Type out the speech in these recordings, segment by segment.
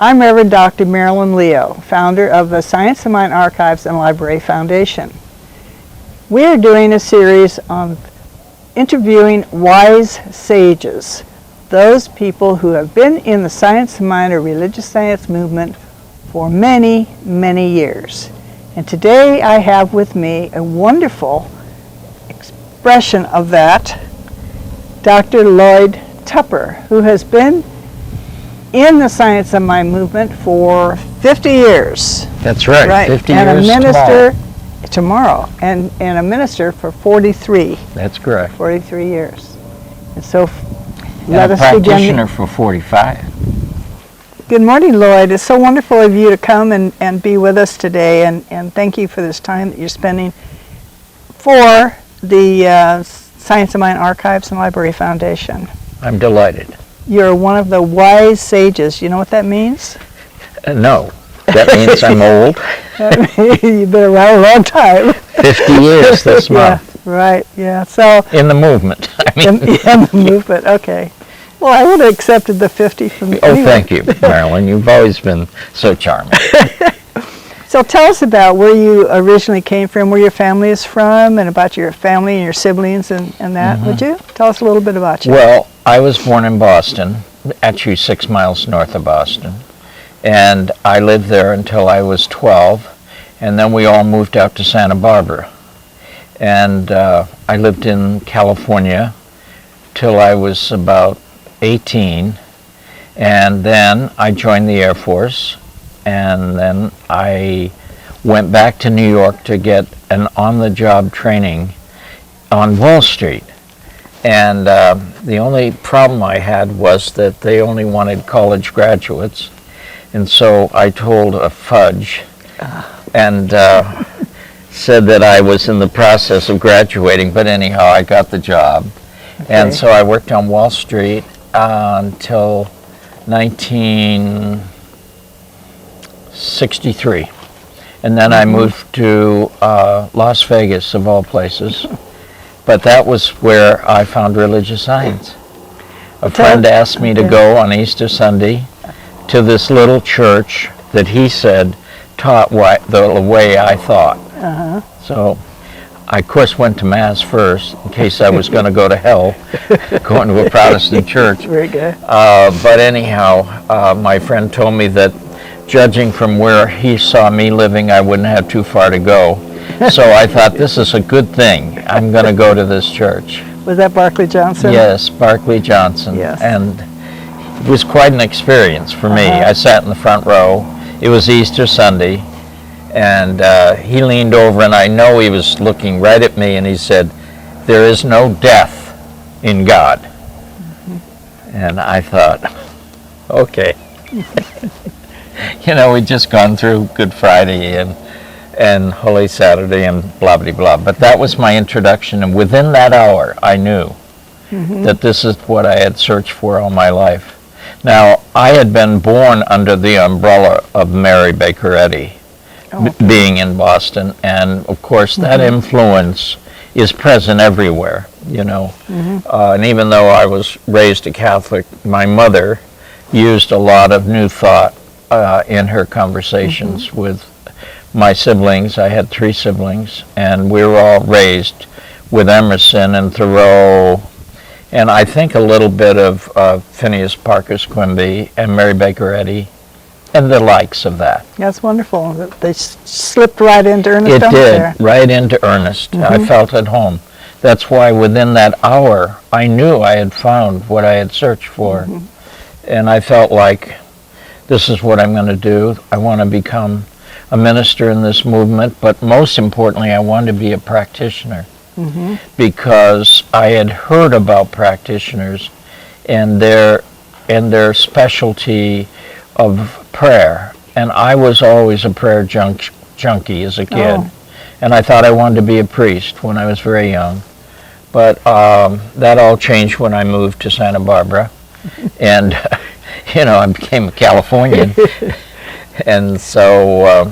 I'm Rev Dr. Marilyn Leo, founder of the Science of Mind Archives and Library Foundation. We are doing a series on interviewing wise sages, those people who have been in the science of mind or religious science movement for many, many years. And today I have with me a wonderful expression of that, Dr. Lloyd Tupper, who has been in the science of mind movement for 50 years. That's right, 50 and years a minister tomorrow, and a minister for 43. That's correct. 43 years. And so Let us begin. Practitioner for 45. Good morning, Lloyd. It's so wonderful of you to come and be with us today, and thank you for this time that you're spending for the Science of Mind Archives and Library Foundation. I'm delighted. You're one of the wise sages. You know what that means? No. That means I'm old. You've been around a long time. 50 years this month. Yeah, right, yeah. So in the movement. In the movement, okay. Well, I would have accepted the 50 from you. Oh, anyway. Thank you, Marilyn. You've always been so charming. So tell us about where you originally came from, where your family is from, and about your family and your siblings and that, would you? Tell us a little bit about you. Well, I was born in Boston, actually 6 miles north of Boston, and I lived there until I was 12, and then we all moved out to Santa Barbara. And I lived in California till I was about 18, and then I joined the Air Force, and then I went back to New York to get an on-the-job training on Wall Street. And the only problem I had was that they only wanted college graduates, and so I told a fudge and said that I was in the process of graduating, but anyhow, I got the job. Okay. And so I worked on Wall Street until 1963. And then I moved to Las Vegas, of all places. But that was where I found religious science. A friend asked me to go on Easter Sunday to this little church that he said taught the way I thought. So I, of course, went to Mass first in case I was going to go to hell, going to a Protestant church. Very good. But anyhow, my friend told me that judging from where he saw me living, I wouldn't have too far to go. So I thought, this is a good thing. I'm going to go to this church. Was that Barclay Johnson? Yes, Barclay Johnson. Yes. And it was quite an experience for me. I sat in the front row. It was Easter Sunday. And he leaned over, and I know he was looking right at me, and he said, "There is no death in God." And I thought, okay. You know, we'd just gone through Good Friday and Holy Saturday and blah, blah, blah. But that was my introduction, and within that hour, I knew that this is what I had searched for all my life. Now, I had been born under the umbrella of Mary Baker Eddy, being in Boston, and of course that influence is present everywhere, you know. And even though I was raised a Catholic, my mother used a lot of New Thought in her conversations with my siblings. I had 3 siblings, and we were all raised with Emerson and Thoreau, and I think a little bit of Phineas Parker's Quimby and Mary Baker Eddy, and the likes of that. That's wonderful. They slipped right into Ernest. It did, right into Ernest. I felt at home. That's why within that hour, I knew I had found what I had searched for. And I felt like, this is what I'm going to do. I want to become a minister in this movement, but most importantly, I wanted to be a practitioner. Because I had heard about practitioners and their specialty of prayer, and I was always a prayer junkie as a kid, and I thought I wanted to be a priest when I was very young. But that all changed when I moved to Santa Barbara, and you know, I became a Californian, and so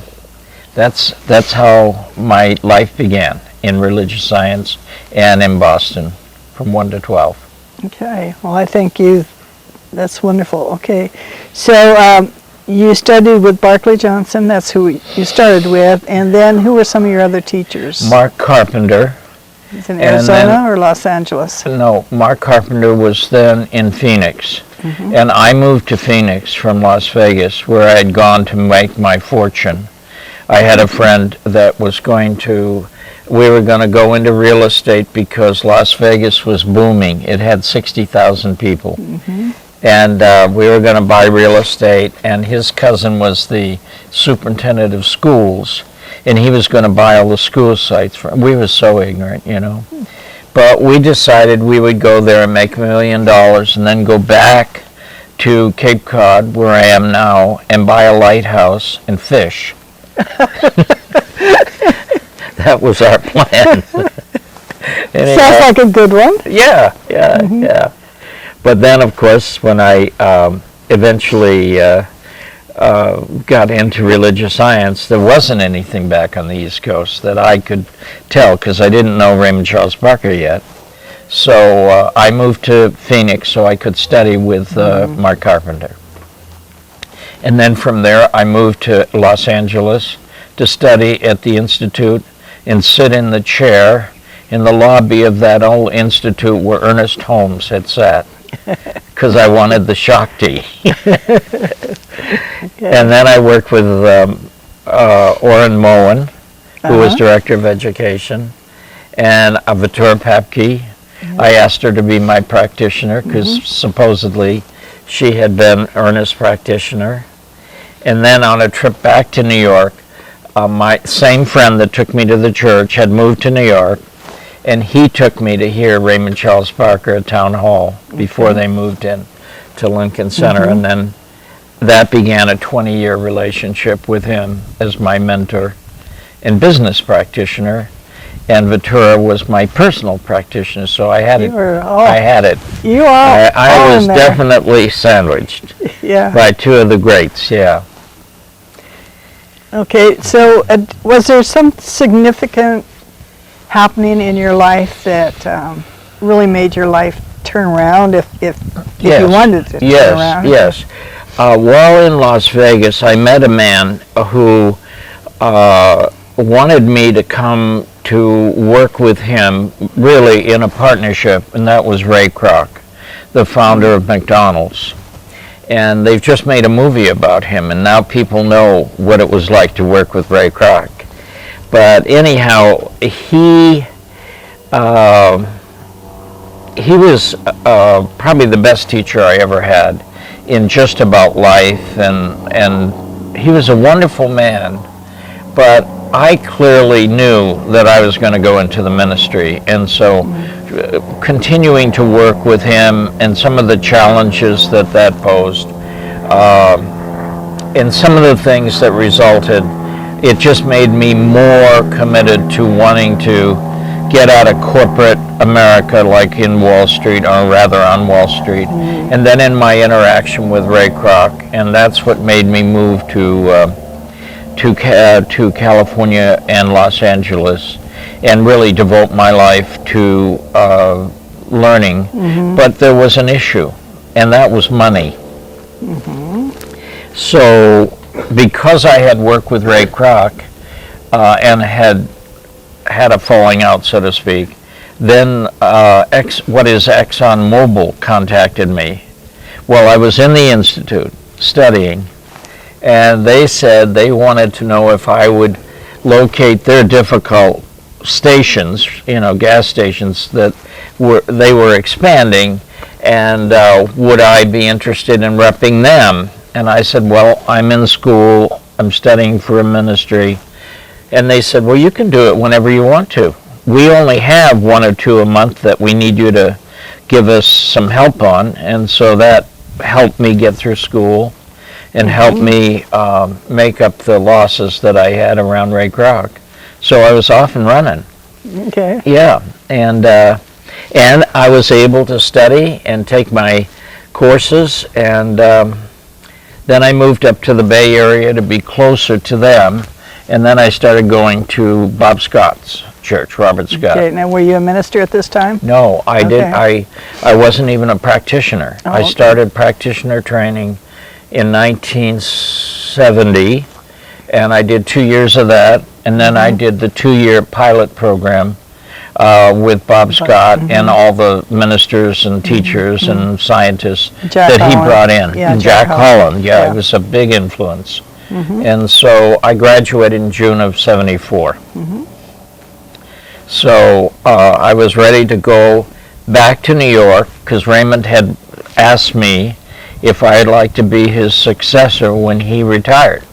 that's how my life began in religious science and in Boston from 1 to 12. Okay, well I thank you. That's wonderful. Okay, so You studied with Barclay Johnson, that's who you started with, and then who were some of your other teachers? Mark Carpenter. He's in Arizona or Los Angeles? No, Mark Carpenter was then in Phoenix. And I moved to Phoenix from Las Vegas, where I had gone to make my fortune. I had a friend that was we were going to go into real estate because Las Vegas was booming. It had 60,000 people. And we were going to buy real estate, and his cousin was the superintendent of schools, and he was going to buy all the school sites. We were so ignorant, you know. But we decided we would go there and make $1 million and then go back to Cape Cod, where I am now, and buy a lighthouse and fish. That was our plan. Sounds like a good one. Yeah. But then, of course, when I eventually got into religious science, there wasn't anything back on the East Coast that I could tell, because I didn't know Raymond Charles Barker yet. So I moved to Phoenix so I could study with Mark Carpenter. And then from there, I moved to Los Angeles to study at the Institute and sit in the chair in the lobby of that old institute where Ernest Holmes had sat, because I wanted the Shakti. And then I worked with Orrin Moen, who was Director of Education, and Vitor Papke. I asked her to be my practitioner because supposedly she had been Ernest's practitioner. And then on a trip back to New York, my same friend that took me to the church had moved to New York, and he took me to hear Raymond Charles Barker at Town Hall before they moved in to Lincoln Center. And then that began a 20-year relationship with him as my mentor and business practitioner. And Ventura was my personal practitioner, so I had it. I had it. You are. I was definitely sandwiched by two of the greats. Yeah. Okay, so was there some significant happening in your life that really made your life turn around, if you wanted to turn around? Yes. While in Las Vegas, I met a man who wanted me to come to work with him, really in a partnership, and that was Ray Kroc, the founder of McDonald's. And they've just made a movie about him, and now people know what it was like to work with Ray Kroc. But anyhow, he was probably the best teacher I ever had in just about life, and he was a wonderful man. But I clearly knew that I was going to go into the ministry, and so continuing to work with him and some of the challenges that posed, and some of the things that resulted, it just made me more committed to wanting to get out of corporate America, like in Wall Street, or rather on Wall Street, and then in my interaction with Ray Kroc, and that's what made me move to California and Los Angeles, and really devote my life to learning. But there was an issue, and that was money. So because I had worked with Ray Kroc and had a falling out, so to speak, then ExxonMobil contacted me while I was in the Institute studying. And they said they wanted to know if I would locate their difficult stations, gas stations that they were expanding, and would I be interested in repping them? And I said, well, I'm in school, I'm studying for a ministry. And they said, well, you can do it whenever you want to. We only have 1 or 2 a month that we need you to give us some help on. And so that helped me get through school and helped me make up the losses that I had around Ray Kroc. So I was off and running. Okay. Yeah, and I was able to study and take my courses, and then I moved up to the Bay Area to be closer to them, and then I started going to Bob Scott's church, Robert Scott. Okay, now were you a minister at this time? No, I wasn't even a practitioner. I started practitioner training in 1970, and I did 2 years of that, and then I did the 2-year pilot program with Bob Scott and all the ministers and teachers and scientists Jack that he Holland. brought in. Yeah, And Jack Jack Holland, Yeah. it was a big influence. And so I graduated in June of 74. So I was ready to go back to New York because Raymond had asked me if I'd like to be his successor when he retired.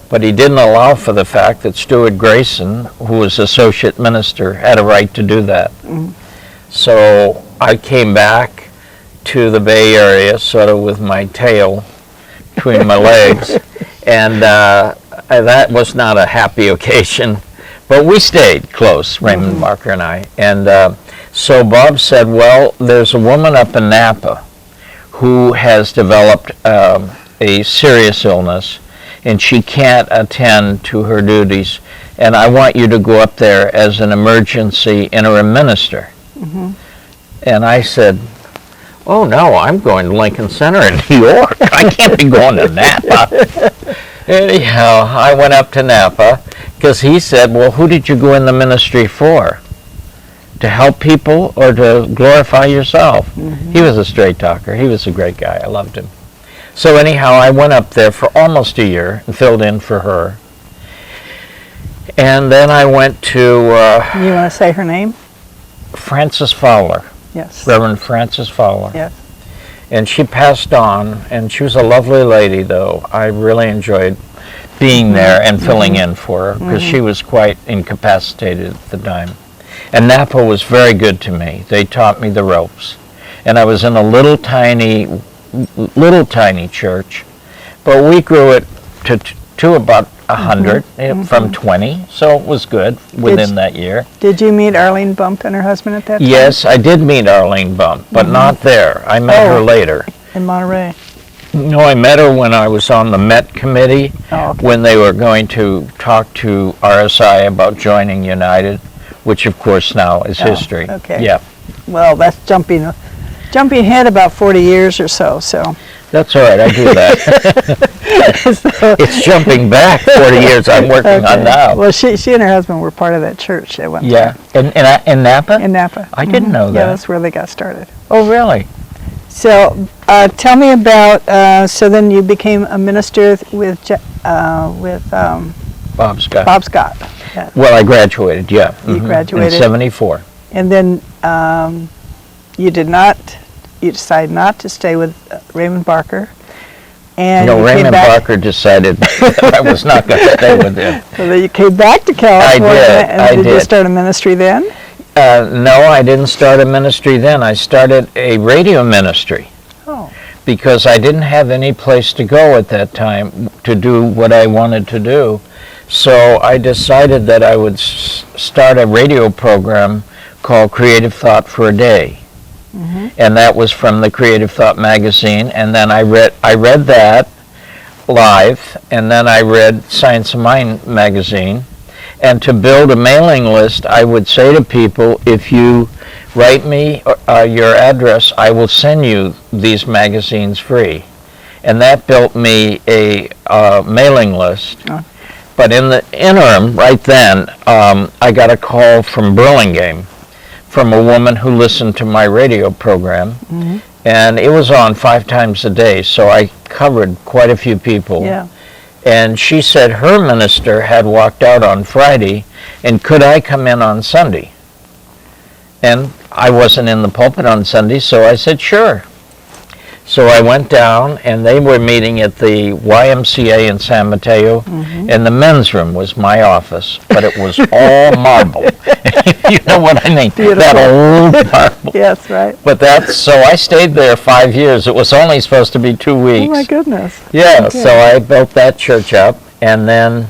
But he didn't allow for the fact that Stuart Grayson, who was associate minister, had a right to do that. So I came back to the Bay Area sort of with my tail between my legs, and that was not a happy occasion. But we stayed close, Raymond Barker and I. And so Bob said, well, there's a woman up in Napa who has developed a serious illness, and she can't attend to her duties, and I want you to go up there as an emergency interim minister. And I said, oh no, I'm going to Lincoln Center in New York. I can't be going to Napa. Anyhow, I went up to Napa because he said, well, who did you go in the ministry for? To help people or to glorify yourself? He was a straight talker. He was a great guy. I loved him. So anyhow, I went up there for almost a year and filled in for her. And then I went to You want to say her name? Frances Fowler, Yes. Reverend Frances Fowler. Yes. And she passed on, and she was a lovely lady, though. I really enjoyed being there and filling in for her because she was quite incapacitated at the time. And Napa was very good to me. They taught me the ropes. And I was in a little tiny church, but we grew it to about 100 from 20, so it was good within that year. Did you meet Arlene Bump and her husband at that time? Yes, I did meet Arlene Bump, but not there. I met her later. In Monterey. No, I met her when I was on the Met Committee, when they were going to talk to RSI about joining United, which of course now is history. Okay. Yeah. Well, that's jumping ahead about 40 years or so. That's all right, I do that. It's jumping back 40 years I'm working on now. Well, she and her husband were part of that church at one time. Yeah, in Napa? In Napa. I didn't know that. Yeah, that's where they got started. Oh, really? So, tell me about, so then you became a minister with Bob Scott. Bob Scott. Yeah. Well, I graduated, yeah. You graduated. In 74. And then you decided not to stay with Raymond Barker. And No, you Raymond came back, Barker decided I was not going to stay with him. So then you came back to California. And did you start a ministry then? No, I didn't start a ministry then. I started a radio ministry. Oh. Because I didn't have any place to go at that time to do what I wanted to do. So I decided that I would start a radio program called Creative Thought for a Day. And that was from the Creative Thought magazine. And then I read that live, and then I read Science of Mind magazine. And to build a mailing list, I would say to people, if you write me your address, I will send you these magazines free. And that built me a mailing list. Oh. But in the interim, right then, I got a call from Burlingame from a woman who listened to my radio program. And it was on 5 times a day, so I covered quite a few people. Yeah. And she said her minister had walked out on Friday, and could I come in on Sunday? And I wasn't in the pulpit on Sunday, so I said, sure. So I went down, and they were meeting at the YMCA in San Mateo, and the men's room was my office, but it was all marble. You know what I mean? Beautiful. That old marble. Yes, right. But so I stayed there 5 years. It was only supposed to be 2 weeks. Oh my goodness. Yeah, Okay. so I built that church up, and then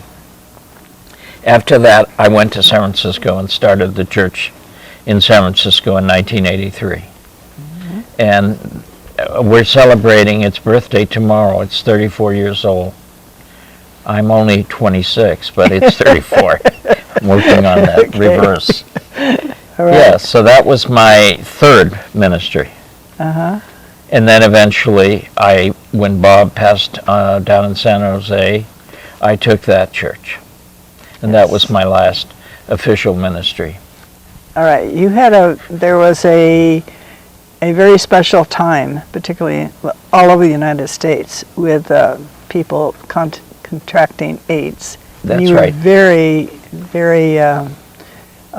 after that, I went to San Francisco and started the church in San Francisco in 1983. And we're celebrating its birthday tomorrow. It's 34 years old. I'm only 26, but it's 34. I'm working on that reverse. All right. Yeah, so that was my third ministry. Uh-huh. And then eventually I when Bob passed down in San Jose, I took that church. And that was my last official ministry. All right, there was a very special time, particularly all over the United States, with people contracting AIDS. That's you right. were very, very a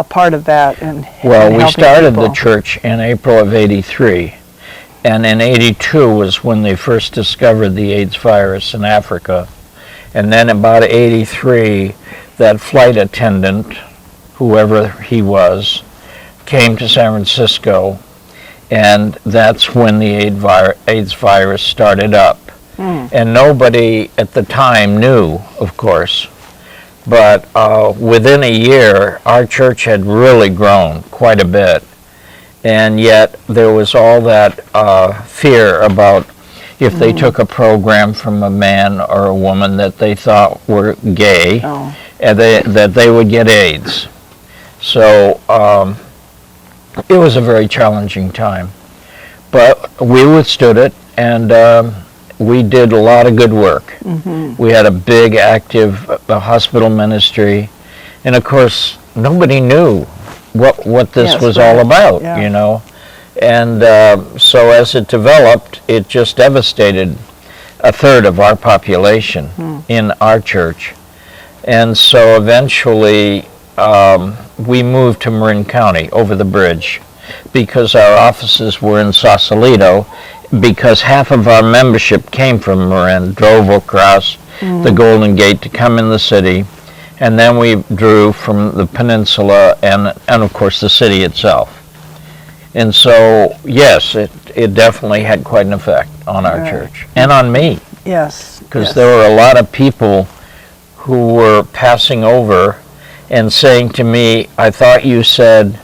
part of that. Well, we started the church in April of '83, and in '82 was when they first discovered the AIDS virus in Africa. And then about '83, that flight attendant, whoever he was, came to San Francisco, and that's when the AIDS virus started up. And nobody at the time knew, of course, but within a year, our church had really grown quite a bit, and yet there was all that fear about if they took a program from a man or a woman that they thought were gay, and that they would get AIDS. So it was a very challenging time, but we withstood it, and we did a lot of good work. We had a big, active hospital ministry, and of course, nobody knew what this was all about, you know. And so as it developed, it just devastated a third of our population in our church. And so eventually, we moved to Marin County over the bridge because our offices were in Sausalito, because half of our membership came from Marin, drove across the Golden Gate to come in the city, and then we drew from the peninsula and of course the city itself. And so, yes, it definitely had quite an effect on our church and on me. Yes. Because there were a lot of people who were passing over and saying to me, I thought you said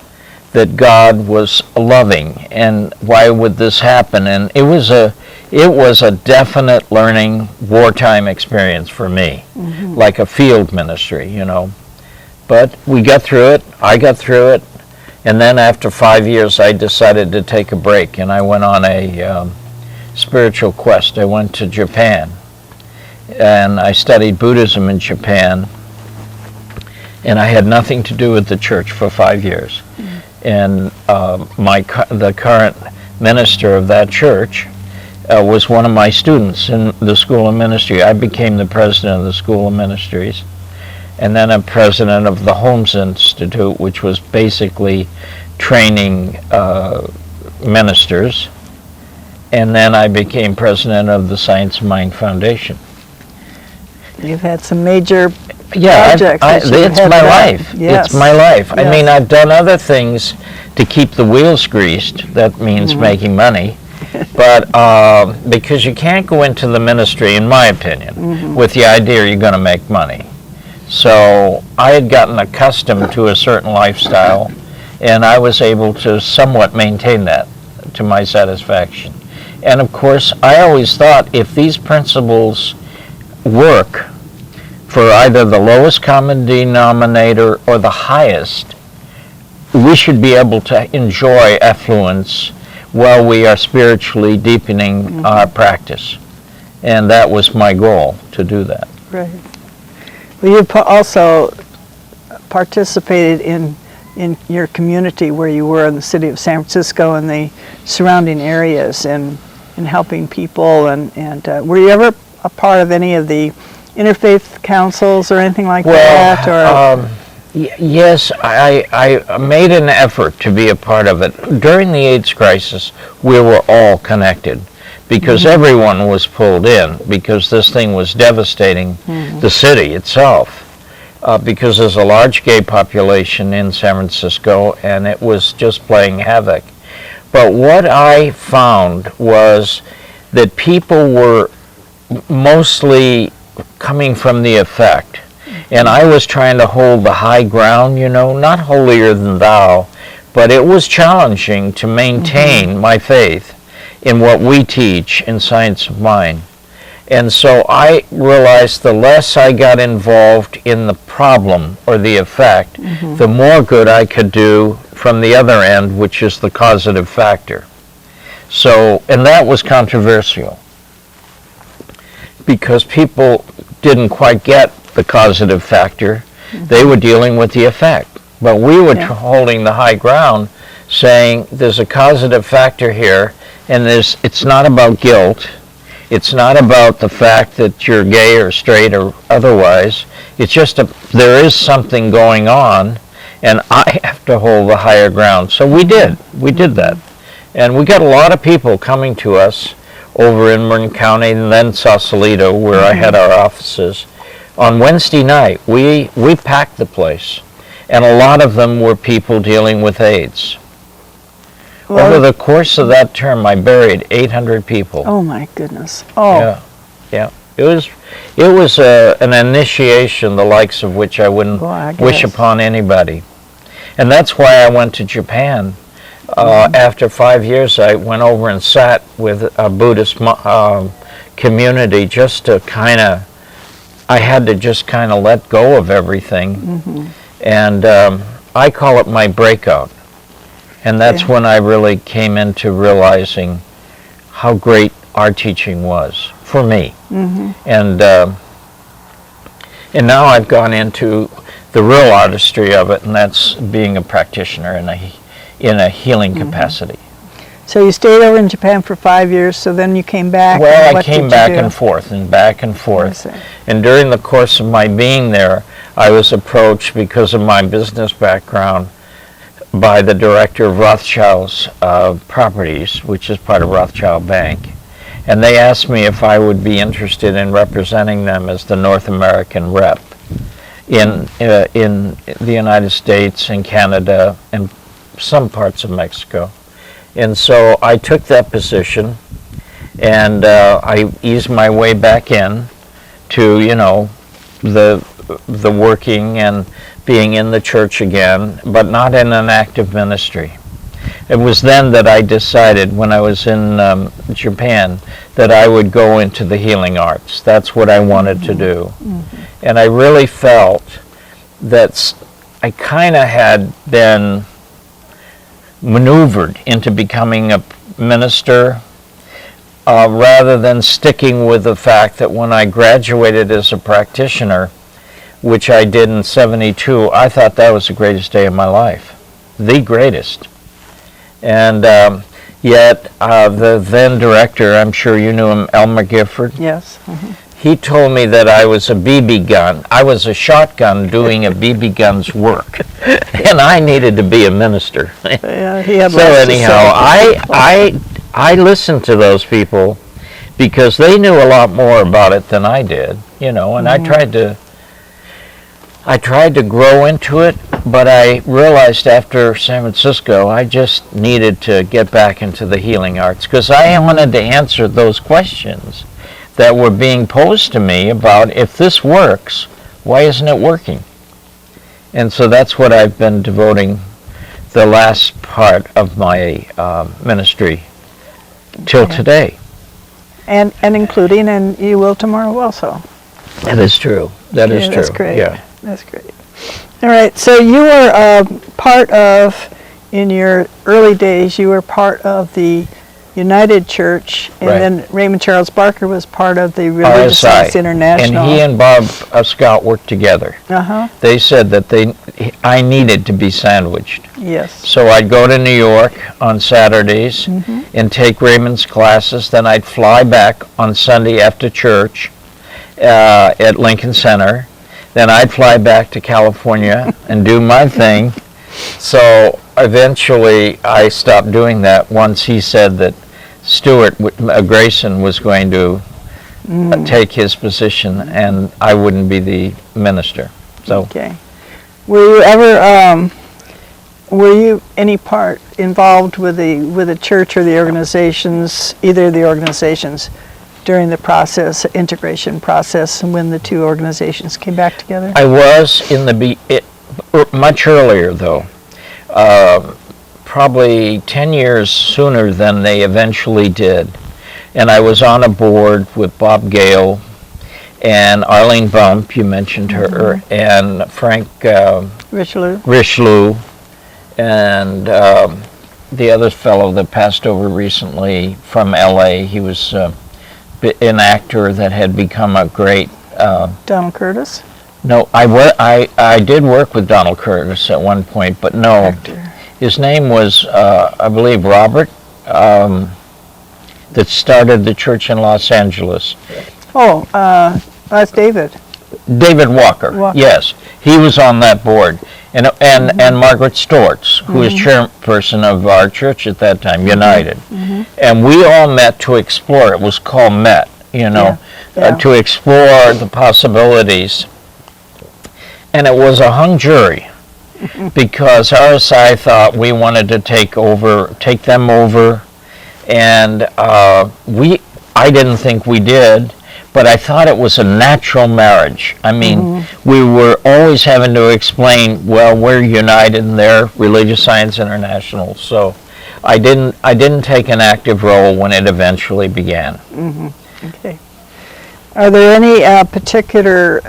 that God was loving, and why would this happen? And it was a definite learning wartime experience for me, like a field ministry, you know. But we got through it, I got through it, and then after 5 years I decided to take a break, and I went on a spiritual quest. I went to Japan, and I studied Buddhism in Japan, and I had nothing to do with the church for 5 years. And the current minister of that church was one of my students in the School of Ministry. I became the president of the School of Ministries, and then I'm president of the Holmes Institute, which was basically training ministers. And then I became president of the Science of Mind Foundation. You've had some major projects. It's my life. Yes. It's my life. Yes. I mean, I've done other things to keep the wheels greased. That means making money. But because you can't go into the ministry, in my opinion, with the idea you're going to make money. So I had gotten accustomed to a certain lifestyle, and I was able to somewhat maintain that to my satisfaction. And of course, I always thought if these principles work for either the lowest common denominator or the highest, we should be able to enjoy affluence while we are spiritually deepening our practice. And that was my goal, to do that. Right. Well, you also participated in your community where you were in the city of San Francisco and the surrounding areas, and helping people. And were you ever a part of any of the interfaith councils or anything like that? Or yes, I made an effort to be a part of it. During the AIDS crisis, we were all connected because everyone was pulled in, because this thing was devastating the city itself. Because there's a large gay population in San Francisco, and it was just playing havoc. But what I found was that people were mostly coming from the effect. And I was trying to hold the high ground, you know, not holier than thou, but it was challenging to maintain my faith in what we teach in Science of Mind. And so I realized the less I got involved in the problem or the effect, the more good I could do from the other end, which is the causative factor. So, and that was controversial. because people didn't quite get the causative factor. They were dealing with the effect. But we were holding the high ground, saying there's a causative factor here, and it's not about guilt. It's not about the fact that you're gay or straight or otherwise. It's just there is something going on, and I have to hold the higher ground. So we did that. And we got a lot of people coming to us over in Marin County and then Sausalito, where I had our offices. On Wednesday night, we packed the place, and a lot of them were people dealing with AIDS. Well, over the course of that term, I buried 800 people. Oh my goodness! Oh, yeah. It was an initiation, the likes of which I wouldn't wish upon anybody, and that's why I went to Japan. After 5 years, I went over and sat with a Buddhist community just to I had to just kind of let go of everything. And I call it my breakout. And that's when I really came into realizing how great our teaching was for me. And now I've gone into the real artistry of it, and that's being a practitioner in a healing capacity. So you stayed over in Japan for 5 years, so then you came back. Well, I came back and forth and back and forth. And during the course of my being there, I was approached, because of my business background, by the director of Rothschild's Properties, which is part of Rothschild Bank. And they asked me if I would be interested in representing them as the North American rep in the United States and Canada and some parts of Mexico. And so I took that position, and I eased my way back in to, the working and being in the church again, but not in an active ministry. It was then that I decided, when I was in Japan, that I would go into the healing arts. That's what I wanted to do. And I really felt that I kind of had been maneuvered into becoming a minister, rather than sticking with the fact that when I graduated as a practitioner, which I did in '72, I thought that was the greatest day of my life, the greatest. And yet the then director, I'm sure you knew him, Elmer Gifford. Yes. He told me that I was a BB gun. I was a shotgun doing a BB gun's work, and I needed to be a minister. Yeah, he had so anyhow, I listened to those people because they knew a lot more about it than I did, and I tried to grow into it, but I realized after San Francisco, I just needed to get back into the healing arts, because I wanted to answer those questions that were being posed to me about, if this works, why isn't it working? And so that's what I've been devoting the last part of my ministry till today. And including, and you will tomorrow also. That is true. That is true. That's great. Yeah. That's great. All right, so you were part of, in your early days, you were part of the United Church, and then Raymond Charles Barker was part of the Religious Science International. And he and Bob Scott worked together. They said that I needed to be sandwiched. Yes. So I'd go to New York on Saturdays and take Raymond's classes. Then I'd fly back on Sunday after church at Lincoln Center. Then I'd fly back to California and do my thing. So eventually I stopped doing that once he said that Stuart Grayson was going to take his position and I wouldn't be the minister. So. Okay. Were you ever, were you any part involved with the church or the organizations, either of the organizations, during the process, integration process, when the two organizations came back together? I was in much earlier, though. Probably 10 years sooner than they eventually did. And I was on a board with Bob Gale and Arlene Bump, you mentioned her, and Frank Richelieu, and the other fellow that passed over recently from LA. He was an actor that had become a great. Donald Curtis? No, I did work with Donald Curtis at one point, but no. Actor. His name was, I believe, Robert, that started the church in Los Angeles. Oh, that's David. David Walker. Yes. He was on that board. And Margaret Stortz, who was chairperson of our church at that time, United. And we all met to explore. It was called MET, to explore the possibilities. And it was a hung jury because RSI thought we wanted to take them over, and I didn't think we did. But I thought it was a natural marriage. I mean, we were always having to explain, well, we're United and they're Religious Science International. So I didn't take an active role when it eventually began. Okay. Are there any particular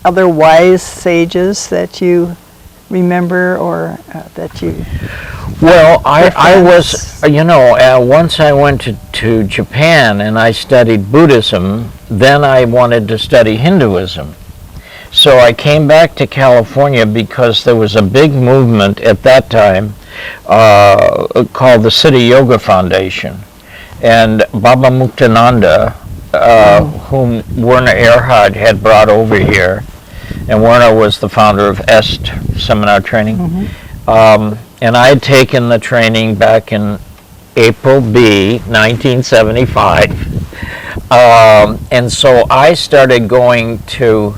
other wise sages that you remember or that you... Well, I was, once I went to Japan and I studied Buddhism, then I wanted to study Hinduism. So I came back to California because there was a big movement at that time called the City Yoga Foundation. And Baba Muktananda, whom Werner Erhard had brought over here, and Werner was the founder of EST seminar training. And I had taken the training back in April B, 1975. And so I started going to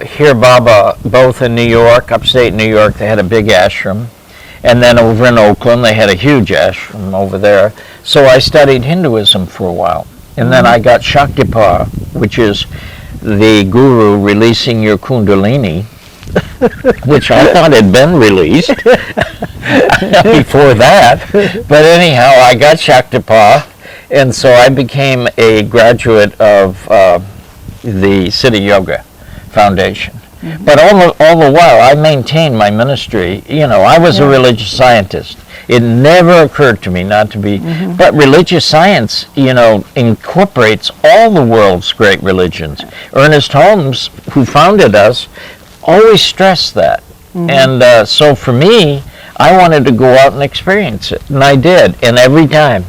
hear Baba both in New York, upstate New York. They had a big ashram. And then over in Oakland, they had a huge ashram over there. So I studied Hinduism for a while. And then I got Shaktipa, which is the guru releasing your Kundalini, which I thought had been released before that. But anyhow, I got Shaktipa, and so I became a graduate of the City Yoga Foundation. But all the while, I maintained my ministry. I was a religious scientist. It never occurred to me not to be. But religious science, incorporates all the world's great religions. Ernest Holmes, who founded us, always stressed that. And so for me, I wanted to go out and experience it. And I did. And every time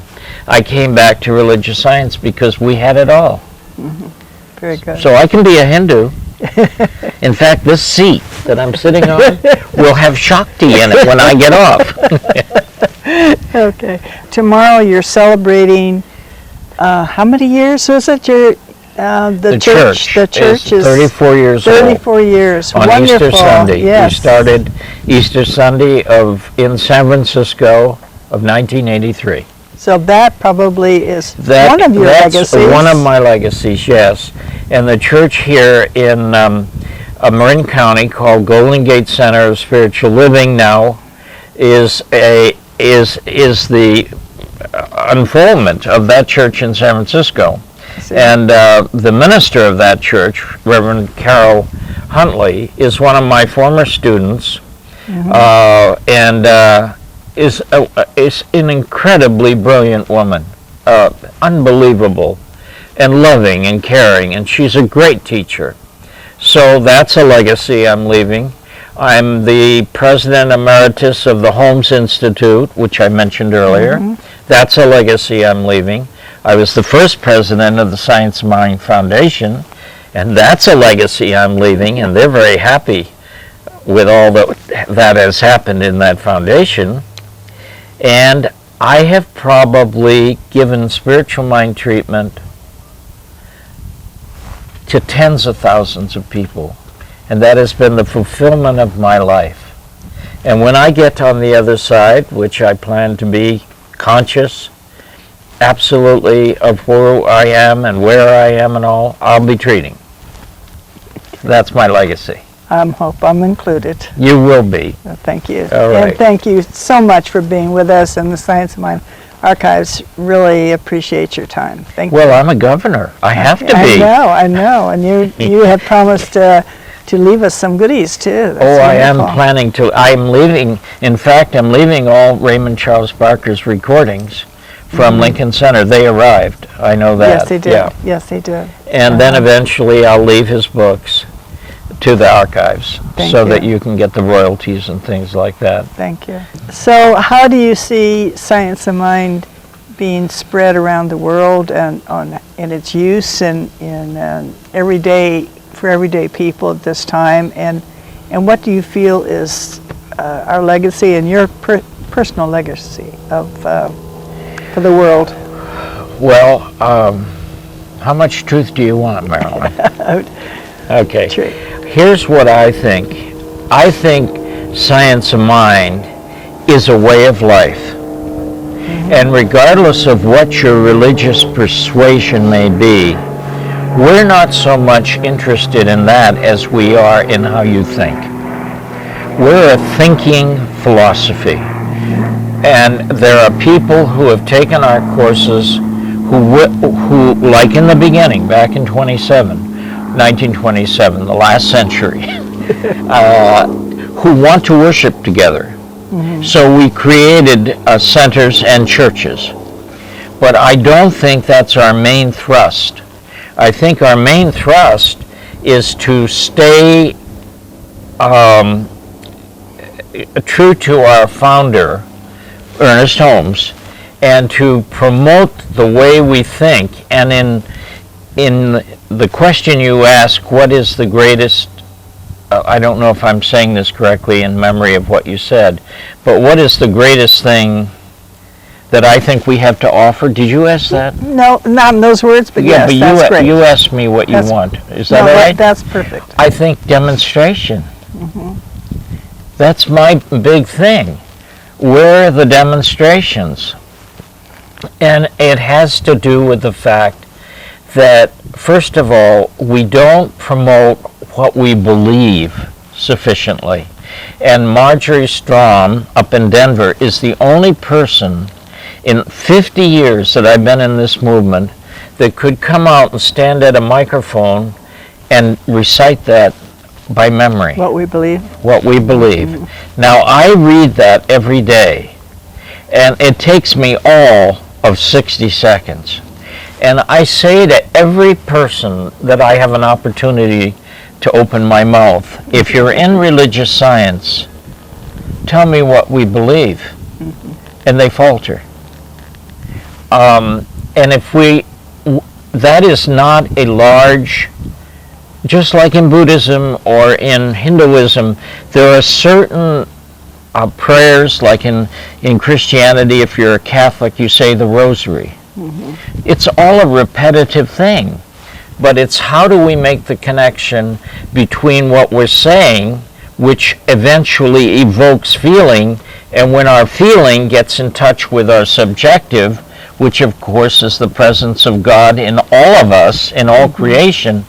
I came back to religious science because we had it all. Very good. So I can be a Hindu. In fact, this seat that I'm sitting on will have Shakti in it when I get off. Okay. Tomorrow you're celebrating, how many years was it? The church is 34 years 34 years. On Wonderful. Easter Sunday. Yes. We started Easter Sunday in San Francisco of 1983. So that probably is one of your legacies. That's one of my legacies, yes. And the church here in Marin County, called Golden Gate Center of Spiritual Living now, is the unfoldment of that church in San Francisco. And the minister of that church, Reverend Carol Huntley, is one of my former students, and is an incredibly brilliant woman, unbelievable, and loving and caring, and she's a great teacher. So that's a legacy I'm leaving. I'm the president emeritus of the Holmes Institute, which I mentioned earlier. That's a legacy I'm leaving. I was the first president of the Science Mind Foundation, and that's a legacy I'm leaving, and they're very happy with all that has happened in that foundation. And I have probably given spiritual mind treatment to tens of thousands of people, and that has been the fulfillment of my life. And when I get on the other side, which I plan to be conscious absolutely of who I am and where I am and all, I'll be treating. That's my legacy. I hope I'm included. You will be. Thank you. All right. And thank you so much for being with us, and the Science of Mind Archives really appreciate your time. Thank you. Well, I'm a governor. I have to be. I know. And you have promised to leave us some goodies, too. That's I am wonderful. planning to. I'm leaving, in fact, I'm leaving all Raymond Charles Barker's recordings from Lincoln Center. They arrived. I know that. Yes, they did. Yeah. Yes, they did. And then eventually I'll leave his books to the archives so that you can get the royalties and things like that. Thank you. So how do you see Science of Mind being spread around the world and in its use in everyday, for everyday people at this time? And what do you feel is our legacy and your personal legacy for the world? Well, how much truth do you want, Marilyn? Okay. True. Here's what I think. I think Science of Mind is a way of life. And regardless of what your religious persuasion may be, we're not so much interested in that as we are in how you think. We're a thinking philosophy. And there are people who have taken our courses who, like in the beginning, back in 1927, the last century, who want to worship together. So we created centers and churches. But I don't think that's our main thrust. I think our main thrust is to stay true to our founder, Ernest Holmes, and to promote the way we think. And in the question you ask, what is the greatest, I don't know if I'm saying this correctly in memory of what you said, but what is the greatest thing that I think we have to offer? Did you ask that? No, not in those words, but Yeah, yes, but that's great. you asked me what you want. Is that No, right? that's perfect. I think demonstration. That's my big thing. Where are the demonstrations? And it has to do with the fact that, first of all, we don't promote what we believe sufficiently. And Marjorie Strom up in Denver is the only person in 50 years that I've been in this movement that could come out and stand at a microphone and recite that by memory. What we believe. What we believe. Now, I read that every day, and it takes me all of 60 seconds. And I say to every person that I have an opportunity to open my mouth, if you're in religious science, tell me what we believe. And they falter. And if that is not a large, just like in Buddhism or in Hinduism, there are certain prayers, like in Christianity, if you're a Catholic, you say the rosary. It's all a repetitive thing, but it's how do we make the connection between what we're saying, which eventually evokes feeling, and when our feeling gets in touch with our subjective, which of course is the presence of God in all of us, in all creation,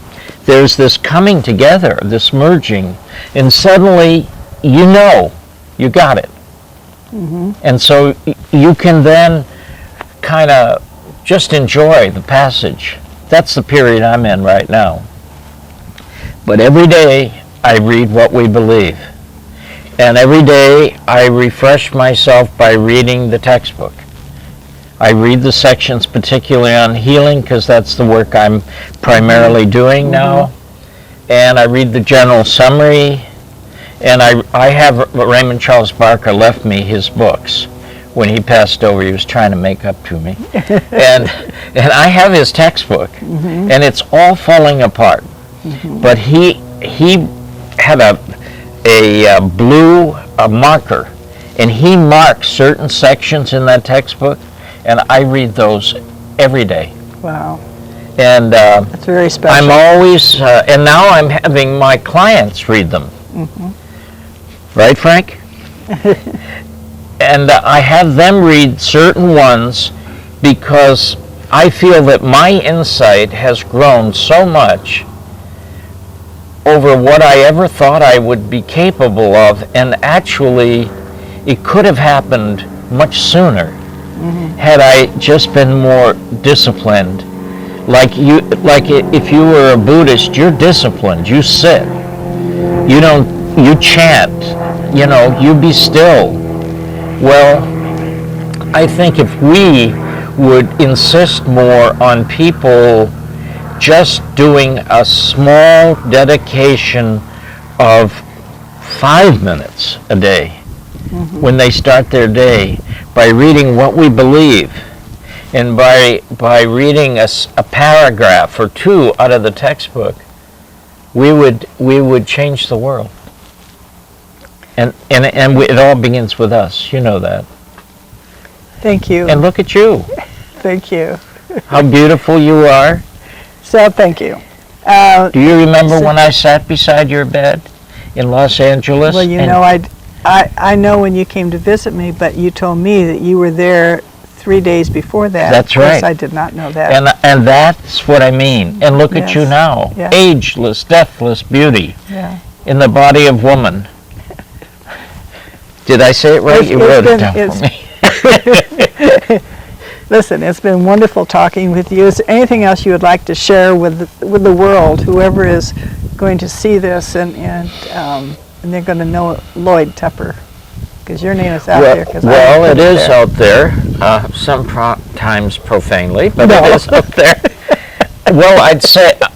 there's this coming together, this merging, and suddenly you got it. And so you can then kind of just enjoy the passage. That's the period I'm in right now. But every day I read what we believe. And every day I refresh myself by reading the textbook. I read the sections particularly on healing because that's the work I'm primarily doing now. And I read the general summary. And I have Raymond Charles Barker left me his books. When he passed over, he was trying to make up to me. and I have his textbook, and it's all falling apart. But he had a blue marker, and he marks certain sections in that textbook, and I read those every day. Wow. And that's very special. I'm always, and now I'm having my clients read them. Right, Frank? And I have them read certain ones because I feel that my insight has grown so much over what I ever thought I would be capable of, and actually it could have happened much sooner had I just been more disciplined. Like if you were a Buddhist, you're disciplined, you sit, you chant, you be still. Well, I think if we would insist more on people just doing a small dedication of 5 minutes a day when they start their day by reading what we believe, and by reading a paragraph or two out of the textbook, we would change the world. And it all begins with us. You know that. Thank you. And look at you. Thank you. How beautiful you are. So thank you. Do you remember when I sat beside your bed in Los Angeles? Well, you know, I know when you came to visit me, but you told me that you were there 3 days before that. That's right. Of course, I did not know that. And that's what I mean. And look at you now. Yes. Ageless, deathless beauty in the body of woman. Did I say it right? You wrote it down for me. Listen, it's been wonderful talking with you. Is there anything else you would like to share with the world, whoever is going to see this and they're going to know Lloyd Tupper? Because your name is out there. Well, it is out there, sometimes profanely, but it is out there. Well,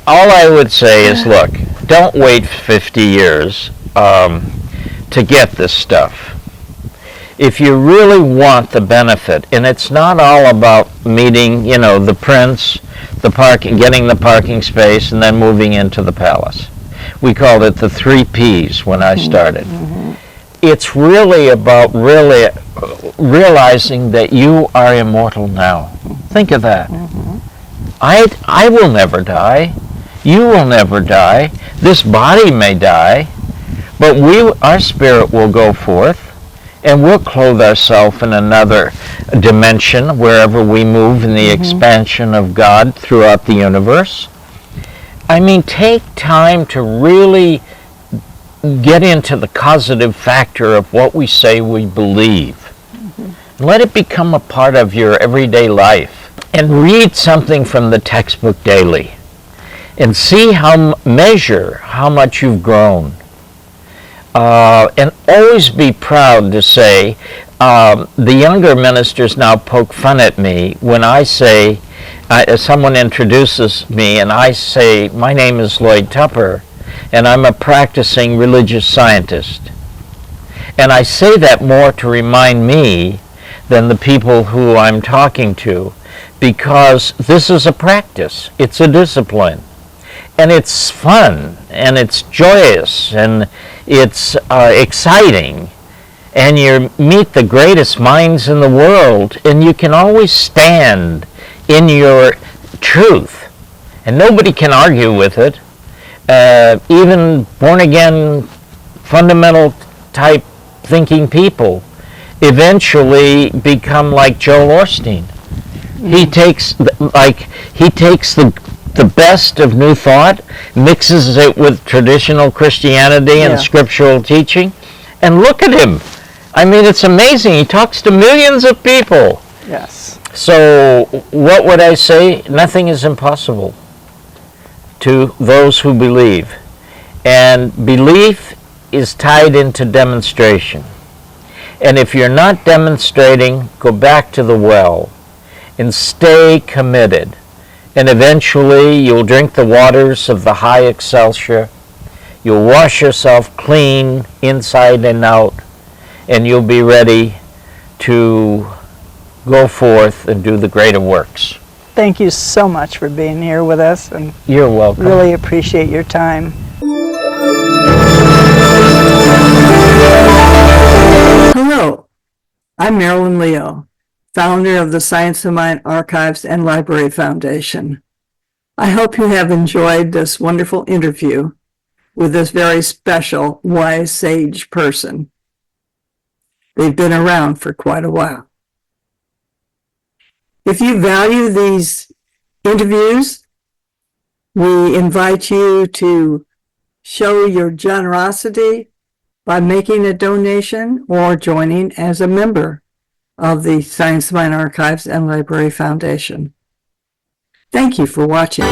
all I would say is, look, don't wait 50 years to get this stuff. If you really want the benefit, and it's not all about meeting, the prince, getting the parking space, and then moving into the palace. We called it the 3 Ps when I started. It's really about realizing that you are immortal now. Think of that. I will never die. You will never die. This body may die, but our spirit will go forth, and we'll clothe ourselves in another dimension wherever we move in the expansion of God throughout the universe. I mean, take time to really get into the causative factor of what we say we believe. Let it become a part of your everyday life. And read something from the textbook daily. And measure how much you've grown. And always be proud to say, the younger ministers now poke fun at me when I say, someone introduces me and I say, my name is Lloyd Tupper, and I'm a practicing religious scientist. And I say that more to remind me than the people who I'm talking to, because this is a practice, it's a discipline. And it's fun, and it's joyous, and it's exciting, and you meet the greatest minds in the world, and you can always stand in your truth, and nobody can argue with it. Even born-again, fundamental type thinking people eventually become like Joel Osteen. He takes the best of new thought, mixes it with traditional Christianity and scriptural teaching, and look at him. I mean, it's amazing. He talks to millions of people. Yes. So what would I say? Nothing is impossible to those who believe. And belief is tied into demonstration. And if you're not demonstrating, go back to the well and stay committed. And eventually you'll drink the waters of the high excelsior. You'll wash yourself clean inside and out, and you'll be ready to go forth and do the greater works. Thank you so much for being here with us, and you're welcome. Really appreciate your time. Hello, I'm Marilyn Leo, founder of the Science of Mind Archives and Library Foundation. I hope you have enjoyed this wonderful interview with this very special, wise sage person. They've been around for quite a while. If you value these interviews, we invite you to show your generosity by making a donation or joining as a member of the Science of Mind Archives and Library Foundation. Thank you for watching.